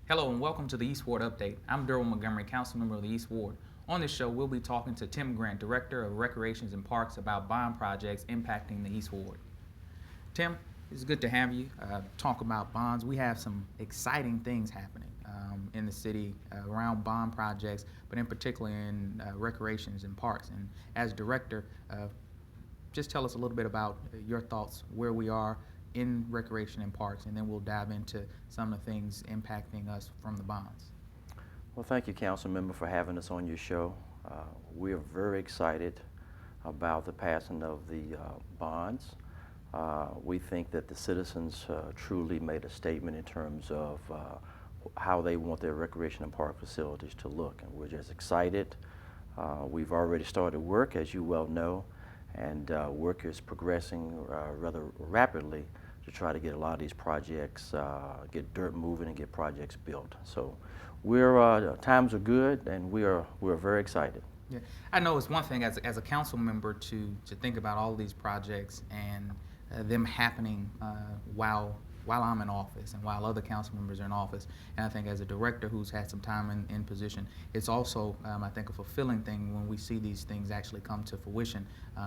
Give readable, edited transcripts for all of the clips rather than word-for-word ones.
Hello and welcome to the East Ward Update. I'm Durwell Montgomery, Council Member of the East Ward. On this show, we'll be talking to Tim Grant, Director of Recreations and Parks, about bond projects impacting the East Ward. Tim, it's good to have you talk about bonds. We have some exciting things happening in the city around bond projects, but in particular in recreations and parks. And as Director, just tell us a little bit about your thoughts, where we are in recreation and parks, and then we'll dive into some of the things impacting us from the bonds. Well, thank you, Council Member, for having us on your show. We are very excited about the passing of the bonds. We think that the citizens truly made a statement in terms of how they want their recreation and park facilities to look, and we're just excited. We've already started work, as you well know, and work is progressing rather rapidly to try to get a lot of these projects, get dirt moving and get projects built. So times are good, and we're very excited. Yeah, I know it's one thing as a council member to think about all these projects and them happening while I'm in office and while other council members are in office. And I think as a director who's had some time in position, it's also, I think, a fulfilling thing when we see these things actually come to fruition.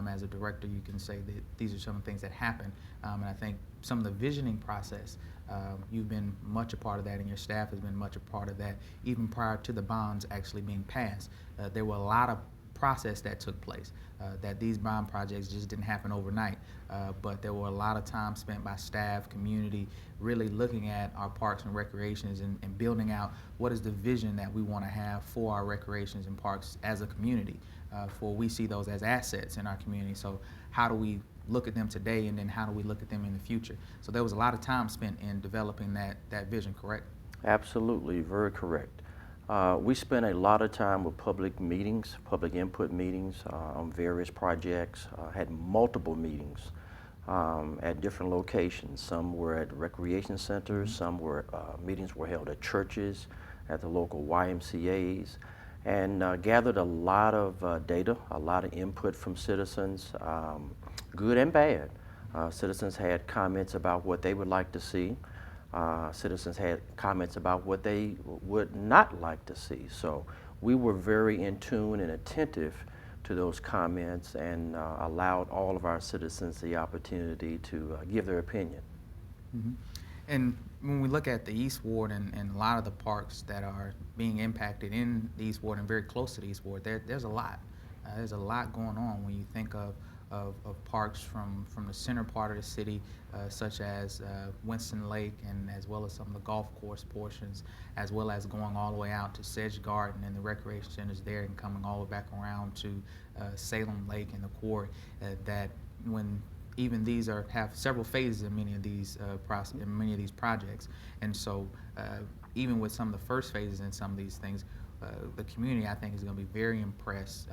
As a director, you can say that these are some of the things that happen. And I think some of the visioning process, you've been much a part of that, and your staff has been much a part of that, even prior to the bonds actually being passed. There were a lot of process that took place, that these bond projects just didn't happen overnight, but there were a lot of time spent by staff, community, really looking at our parks and recreations and building out what is the vision that we want to have for our recreations and parks as a community, for we see those as assets in our community. So how do we look at them today, and then how do we look at them in the future? So there was a lot of time spent in developing that vision, correct? Absolutely, very correct. We spent a lot of time with public meetings, public input meetings on various projects, had multiple meetings at different locations. Some were at recreation centers, some were meetings were held at churches, at the local YMCAs, and gathered a lot of data, a lot of input from citizens, good and bad. Citizens had comments about what they would like to see. Citizens had comments about what they would not like to see. So we were very in tune and attentive to those comments, and allowed all of our citizens the opportunity to give their opinion. Mm-hmm. And when we look at the East Ward and a lot of the parks that are being impacted in the East Ward and very close to the East Ward, there's a lot. There's a lot going on when you think of parks from the center part of the city, such as Winston Lake, and as well as some of the golf course portions, as well as going all the way out to Sedge Garden and the recreation centers there, and coming all the way back around to Salem Lake and the quarry. That when even these have several phases in many of these projects, and so even with some of the first phases in some of these things, the community, I think, is going to be very impressed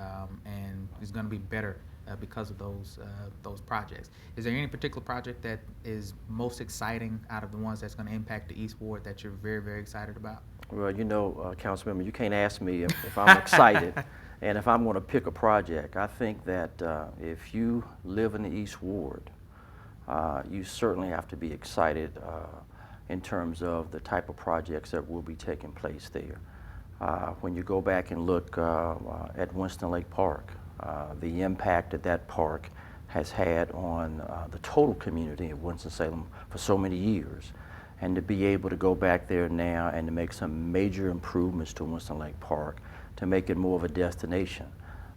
and is going to be better because of those projects. Is there any particular project that is most exciting out of the ones that's going to impact the East Ward that you're very, very excited about? Well, you know, Councilmember, you can't ask me if I'm excited and if I'm going to pick a project. I think that if you live in the East Ward, you certainly have to be excited in terms of the type of projects that will be taking place there. When you go back and look at Winston Lake Park, the impact that park has had on the total community of Winston-Salem for so many years, and to be able to go back there now and to make some major improvements to Winston Lake Park to make it more of a destination.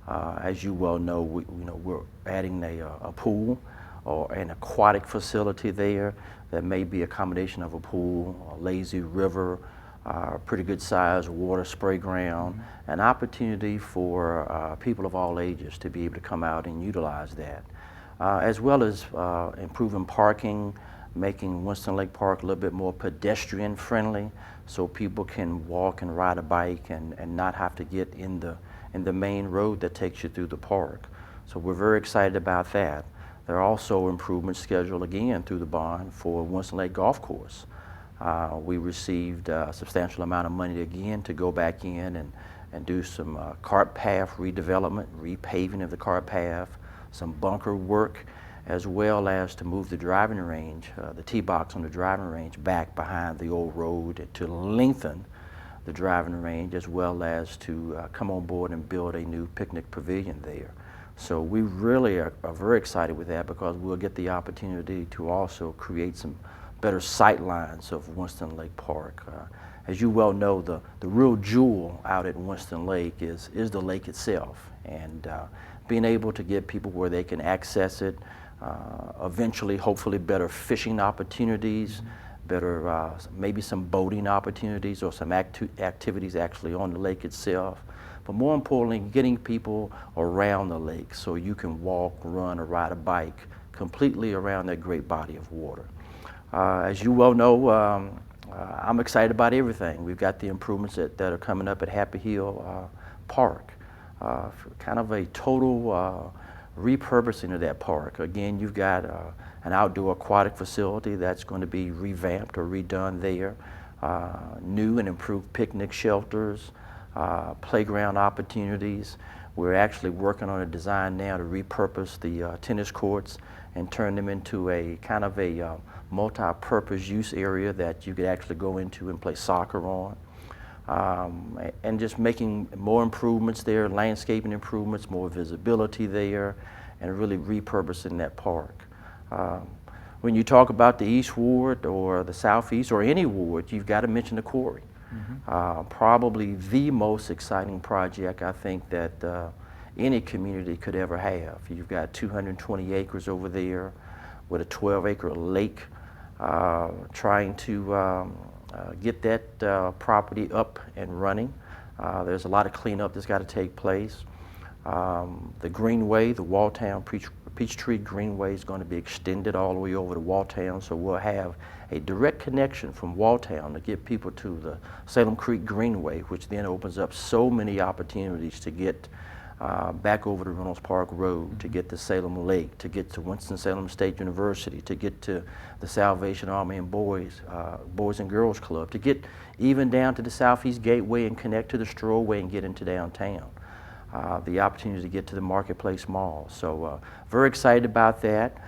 As you well know, we're adding a pool or an aquatic facility there that may be a combination of a pool, a lazy river, pretty good sized water spray ground, an opportunity for people of all ages to be able to come out and utilize that, as well as improving parking, making Winston Lake Park a little bit more pedestrian friendly, so people can walk and ride a bike and not have to get in the main road that takes you through the park. So we're very excited about that. There are also improvements scheduled again through the bond for Winston Lake Golf Course. We received a substantial amount of money again to go back in and do some cart path redevelopment, repaving of the cart path, some bunker work, as well as to move the driving range, the tee box on the driving range back behind the old road to lengthen the driving range, as well as to come on board and build a new picnic pavilion there. So we really are very excited with that, because we'll get the opportunity to also create some better sight lines of Winston Lake Park. As you well know, the real jewel out at Winston Lake is the lake itself, and being able to get people where they can access it, eventually hopefully better fishing opportunities, better maybe some boating opportunities or some activities actually on the lake itself. But more importantly, getting people around the lake so you can walk, run, or ride a bike completely around that great body of water. As you well know, I'm excited about everything. We've got the improvements that are coming up at Happy Hill Park, kind of a total repurposing of that park. Again, you've got an outdoor aquatic facility that's going to be revamped or redone there, new and improved picnic shelters, playground opportunities. We're actually working on a design now to repurpose the tennis courts and turn them into a kind of a multi-purpose use area that you could actually go into and play soccer on. And just making more improvements there, landscaping improvements, more visibility there, and really repurposing that park. When you talk about the East Ward or the Southeast or any ward, you've got to mention the quarry. Probably the most exciting project I think that any community could ever have. You've got 220 acres over there with a 12-acre lake, trying to get that property up and running. There's a lot of cleanup that's got to take place. The Greenway, the Walltown Peachtree Greenway, is going to be extended all the way over to Walltown, so we'll have a direct connection from Walltown to get people to the Salem Creek Greenway, which then opens up so many opportunities to get back over to Reynolds Park Road, to get to Salem Lake, to get to Winston-Salem State University, to get to the Salvation Army and Boys and Girls Club, to get even down to the Southeast Gateway and connect to the Strollway and get into downtown. The opportunity to get to the Marketplace Mall. So very excited about that,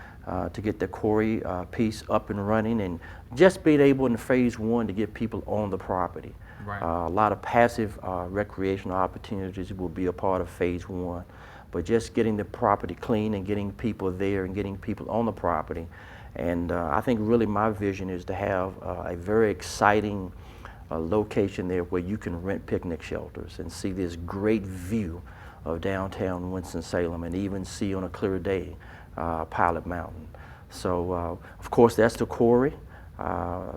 to get the quarry piece up and running, and just being able in phase one to get people on the property. Right. A lot of passive recreational opportunities will be a part of phase one, but just getting the property clean and getting people there and getting people on the property. And I think really my vision is to have a very exciting location there where you can rent picnic shelters and see this great view of downtown Winston-Salem, and even see on a clear day Pilot Mountain. So of course that's the quarry.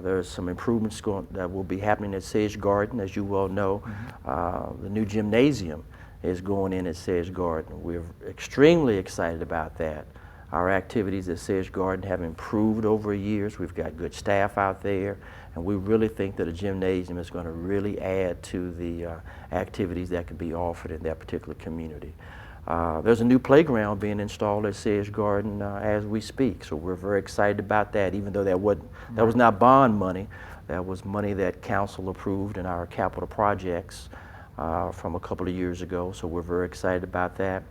There's some improvements that will be happening at Sage Garden, as you well know. The new gymnasium is going in at Sage Garden. We're extremely excited about that. Our activities at Sage Garden have improved over years. We've got good staff out there, and we really think that a gymnasium is going to really add to the activities that can be offered in that particular community. There's a new playground being installed at Sage Garden as we speak, so we're very excited about that, even though that was not bond money. That was money that council approved in our capital projects from a couple of years ago, so we're very excited about that.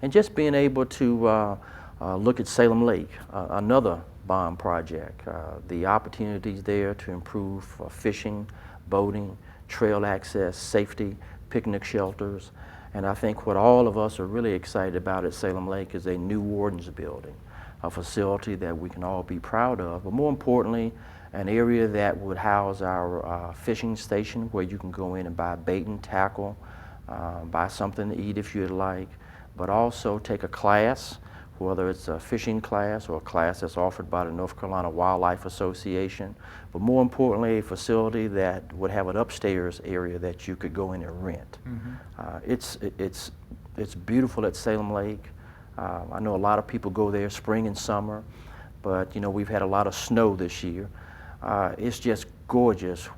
And just being able to look at Salem Lake, another bond project, the opportunities there to improve fishing, boating, trail access, safety, picnic shelters. And I think what all of us are really excited about at Salem Lake is a new warden's building, a facility that we can all be proud of, but more importantly, an area that would house our fishing station where you can go in and buy bait and tackle, buy something to eat if you'd like, but also take a class, whether it's a fishing class or a class that's offered by the North Carolina Wildlife Association, but more importantly, a facility that would have an upstairs area that you could go in and rent. It's beautiful at Salem Lake. I know a lot of people go there spring and summer, but you know, we've had a lot of snow this year. It's just gorgeous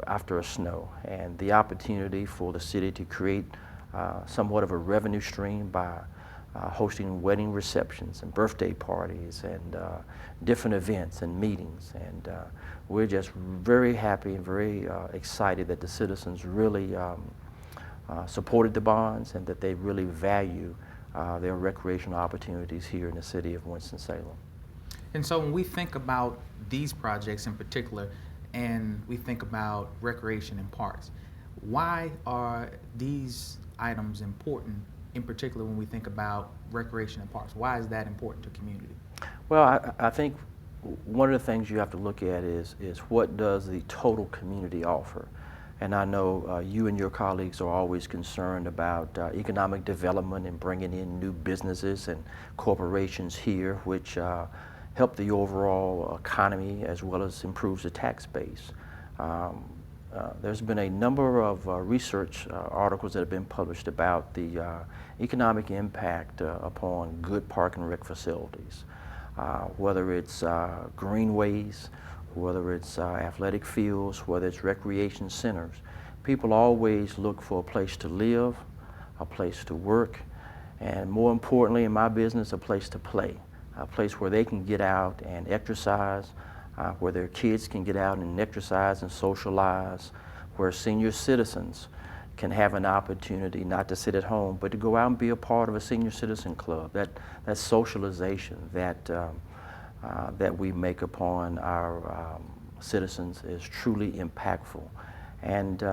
after a snow, and the opportunity for the city to create somewhat of a revenue stream by hosting wedding receptions and birthday parties and different events and meetings. And we're just very happy and very excited that the citizens really supported the bonds and that they really value their recreational opportunities here in the city of Winston-Salem. And so when we think about these projects in particular, and we think about recreation and parks, why are these items important, in particular when we think about recreation and parks? Why is that important to community? Well, I think one of the things you have to look at is what does the total community offer? And I know you and your colleagues are always concerned about economic development and bringing in new businesses and corporations here, which help the overall economy as well as improves the tax base. There's been a number of research articles that have been published about the economic impact upon good park and rec facilities, whether it's greenways, whether it's athletic fields, whether it's recreation centers. People always look for a place to live, a place to work, and more importantly in my business, a place to play, a place where they can get out and exercise, where their kids can get out and exercise and socialize, where senior citizens can have an opportunity not to sit at home, but to go out and be a part of a senior citizen club. That socialization that we make upon our citizens is truly impactful. And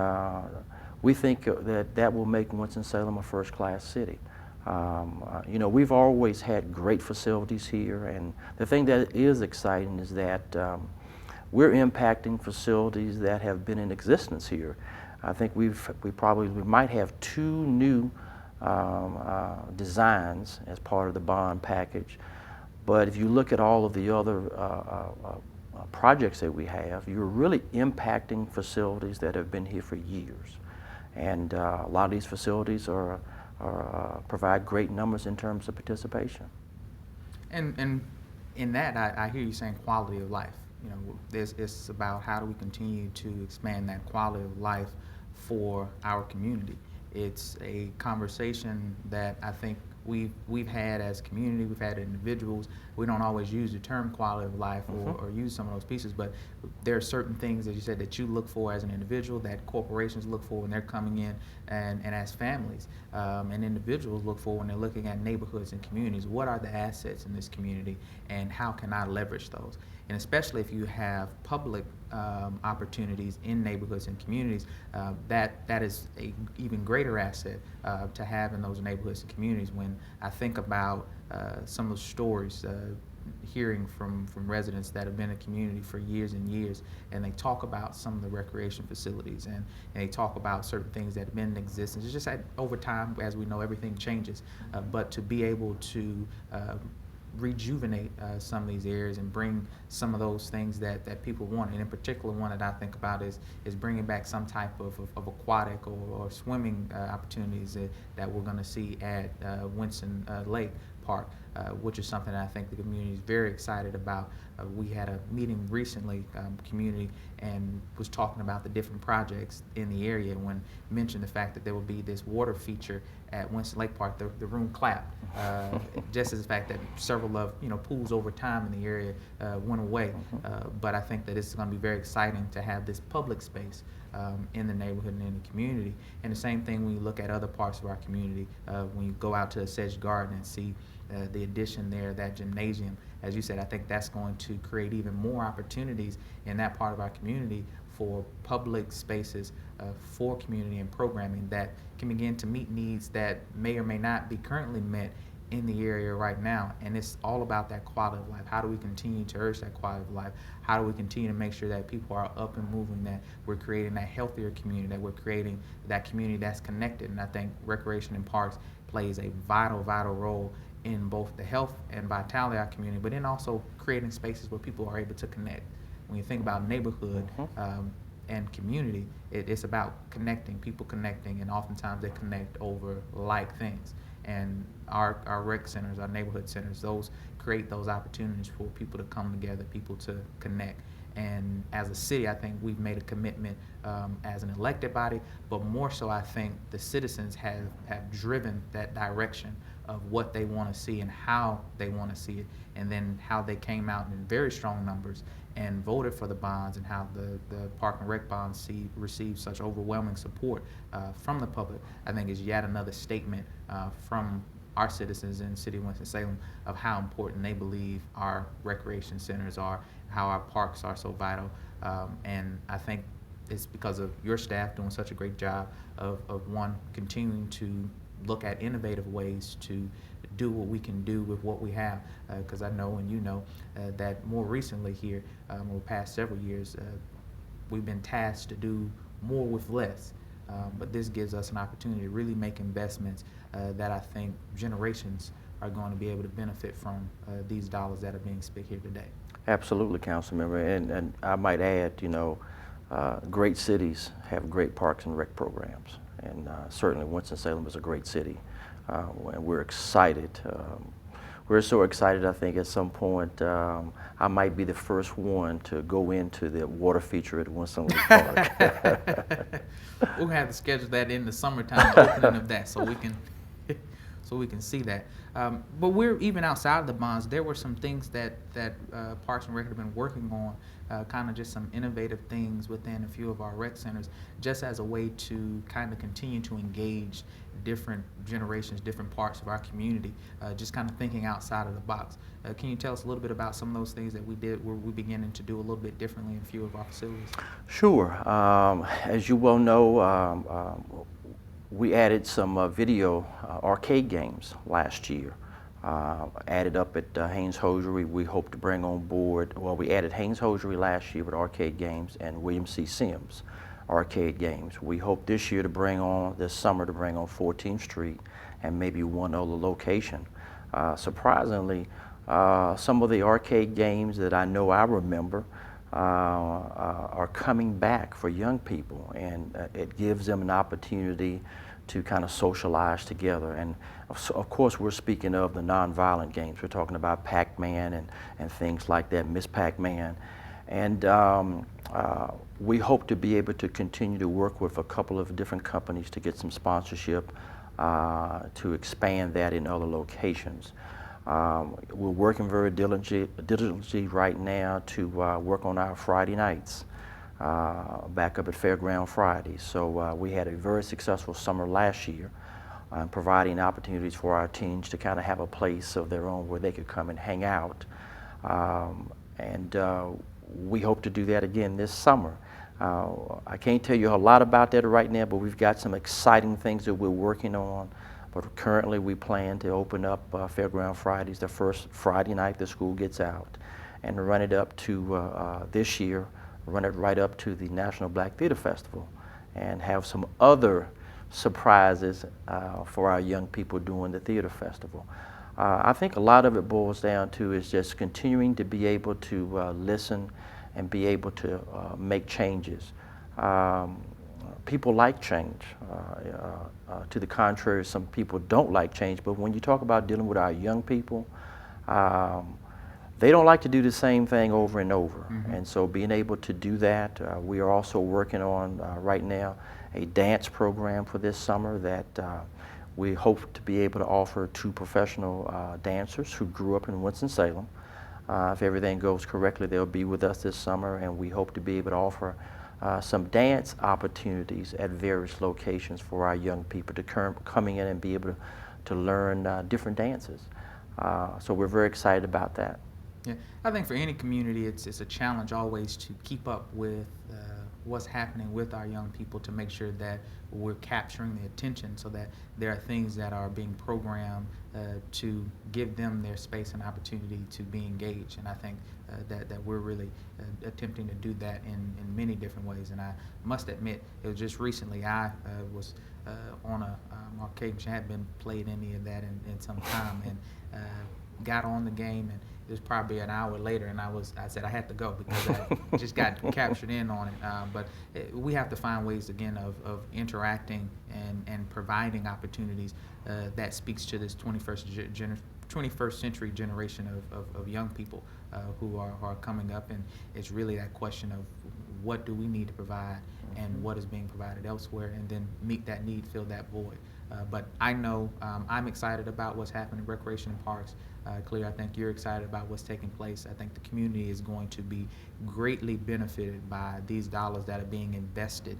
we think that will make Winston-Salem a first-class city. You know, we've always had great facilities here, and the thing that is exciting is that we're impacting facilities that have been in existence here. I think we might have 2 new designs as part of the bond package, but if you look at all of the other projects that we have, you're really impacting facilities that have been here for years, and a lot of these facilities provide great numbers in terms of participation. And in that, I hear you saying quality of life. You know, it's about how do we continue to expand that quality of life for our community. It's a conversation that I think we've had as a community, we've had individuals. We don't always use the term quality of life or use some of those pieces, but there are certain things, as you said, that you look for as an individual, that corporations look for when they're coming in, and as families, and individuals look for when they're looking at neighborhoods and communities. What are the assets in this community, and how can I leverage those? And especially if you have public opportunities in neighborhoods and communities, that is a even greater asset to have in those neighborhoods and communities. When I think about some of the stories, hearing from residents that have been in the community for years and years, and they talk about some of the recreation facilities, and they talk about certain things that have been in existence. It's just that over time, as we know, everything changes, but to be able to rejuvenate some of these areas and bring some of those things that people want. And in particular, one that I think about is bringing back some type of aquatic or swimming opportunities that we're going to see at Winston Lake Park, which is something that I think the community is very excited about. We had a meeting recently, community, and was talking about the different projects in the area. When mentioned the fact that there will be this water feature at Winston Lake Park, the room clapped. Just as the fact that several of pools over time in the area went away. But I think that it's going to be very exciting to have this public space in the neighborhood and in the community. And the same thing when you look at other parts of our community. When you go out to the Sedge Garden and see the addition there, that gymnasium, as you said, I think that's going to create even more opportunities in that part of our community for public spaces for community and programming that can begin to meet needs that may or may not be currently met in the area right now. And it's all about that quality of life. How do we continue to urge that quality of life? How do we continue to make sure that people are up and moving, that we're creating that healthier community, that we're creating that community that's connected? And I think recreation and parks plays a vital role in both the health and vitality of our community, but then also creating spaces where people are able to connect. When you think about neighborhood and community, it's about connecting, people connecting, and oftentimes they connect over like things. And our rec centers, our neighborhood centers, those create those opportunities for people to come together, people to connect. And as a city, I think we've made a commitment as an elected body, but more so I think the citizens have driven that direction of what they want to see and how they want to see it, and then how they came out in very strong numbers and voted for the bonds, and how the Park and Rec bonds received such overwhelming support from the public. I think is yet another statement from our citizens in the city of Winston-Salem of how important they believe our recreation centers are, how our parks are so vital. And I think it's because of your staff doing such a great job of one, continuing to look at innovative ways to do what we can do with what we have. Because I know, and you know, that more recently here, over the past several years, we've been tasked to do more with less. But this gives us an opportunity to really make investments that I think generations are going to be able to benefit from these dollars that are being spent here today. Absolutely, Councilmember, and I might add, you know, great cities have great parks and rec programs, and certainly Winston-Salem is a great city, and we're excited. We're so excited, I think at some point I might be the first one to go into the water feature at Winston-Salem Park. We're going to have to schedule that in the summertime, the opening of that, so we can see that. But we're even outside of the bonds. There were some things that Parks and Rec have been working on, kind of just some innovative things within a few of our rec centers, just as a way to kind of continue to engage different generations, different parts of our community, just kind of thinking outside of the box. Can you tell us a little bit about some of those things that we did, where we're beginning to do a little bit differently in a few of our facilities? Sure. As you well know, we added some video arcade games last year. Added up at Haynes Hosiery. We hope to bring on board, well, we added Haynes Hosiery last year with arcade games and William C. Sims arcade games. We hope this year to bring on, this summer to bring on 14th Street and maybe one other location. Surprisingly, some of the arcade games that I know I remember are coming back for young people, and it gives them an opportunity to kind of socialize together. And of course we're speaking of the non-violent games. We're talking about Pac-Man and things like that, Miss Pac-Man. And we hope to be able to continue to work with a couple of different companies to get some sponsorship to expand that in other locations. We're working very diligently right now to work on our Friday nights, back up at Fairground Fridays. So we had a very successful summer last year, providing opportunities for our teens to kind of have a place of their own where they could come and hang out. And we hope to do that again this summer. I can't tell you a lot about that right now, but we've got some exciting things that we're working on. But currently we plan to open up Fairground Fridays the first Friday night the school gets out, and run it up to this year, run it right up to the National Black Theater Festival, and have some other surprises for our young people during the theater festival. I think a lot of it boils down to is just continuing to be able to listen and be able to make changes. People like change. To the contrary, some people don't like change, but when you talk about dealing with our young people, they don't like to do the same thing over and over. Mm-hmm. And so being able to do that, we are also working on right now a dance program for this summer that we hope to be able to offer to professional dancers who grew up in Winston-Salem. If everything goes correctly, they'll be with us this summer, and we hope to be able to offer some dance opportunities at various locations for our young people to coming in and be able to learn different dances. So we're very excited about that. Yeah, I think for any community, it's a challenge always to keep up with what's happening with our young people, to make sure that we're capturing the attention, so that there are things that are being programmed to give them their space and opportunity to be engaged. And I think that we're really attempting to do that in many different ways. And I must admit, it was just recently I was on a arcade machine. I hadn't been played any of that in some time, and got on the game, and it was probably an hour later, and I said I had to go because I just got captured in on it. But we have to find ways again of interacting and providing opportunities that speaks to this 21st century generation of young people who are coming up, and it's really that question of what do we need to provide and what is being provided elsewhere, and then meet that need, fill that void. But I know I'm excited about what's happening in recreation and parks. Clear, I think you're excited about what's taking place. I think the community is going to be greatly benefited by these dollars that are being invested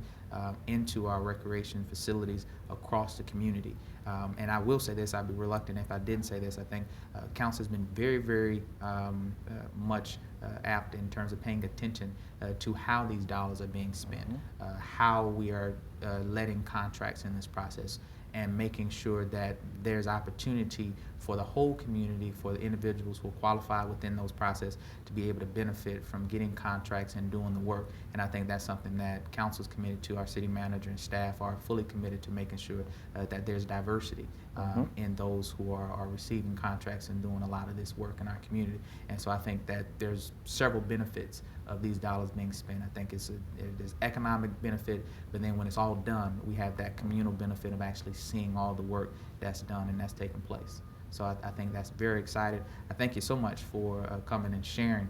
into our recreation facilities across the community. And I will say this, I'd be reluctant if I didn't say this. I think council has been very, very much apt in terms of paying attention to how these dollars are being spent, how we are letting contracts in this process, and making sure that there's opportunity for the whole community, for the individuals who qualify within those processes to be able to benefit from getting contracts and doing the work. And I think that's something that council's committed to. Our city manager and staff are fully committed to making sure that there's diversity in those who are receiving contracts and doing a lot of this work in our community. And so I think that there's several benefits of these dollars being spent. I think there's economic benefit, but then when it's all done, we have that communal benefit of actually seeing all the work that's done and that's taking place. So I think that's very exciting. I thank you so much for coming and sharing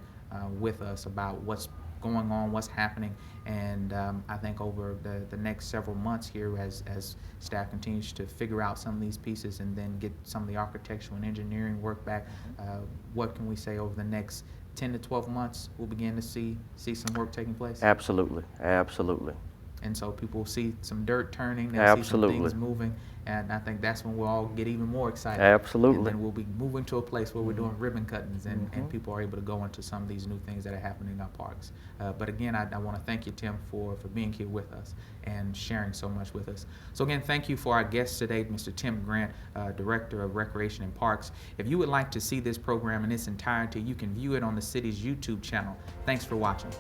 with us about what's going on, what's happening, and I think over the next several months here, as staff continues to figure out some of these pieces and then get some of the architectural and engineering work back, what can we say over the next 10 to 12 months we'll begin to see some work taking place? Absolutely, absolutely. And so people will see some dirt turning, they'll Absolutely. see some things moving, and I think that's when we'll all get even more excited. Absolutely. And then we'll be moving to a place where we're doing ribbon cuttings and people are able to go into some of these new things that are happening in our parks. But again, I want to thank you, Tim, for being here with us and sharing so much with us. So again, thank you for our guest today, Mr. Tim Grant, Director of Recreation and Parks. If you would like to see this program in its entirety, you can view it on the city's YouTube channel. Thanks for watching.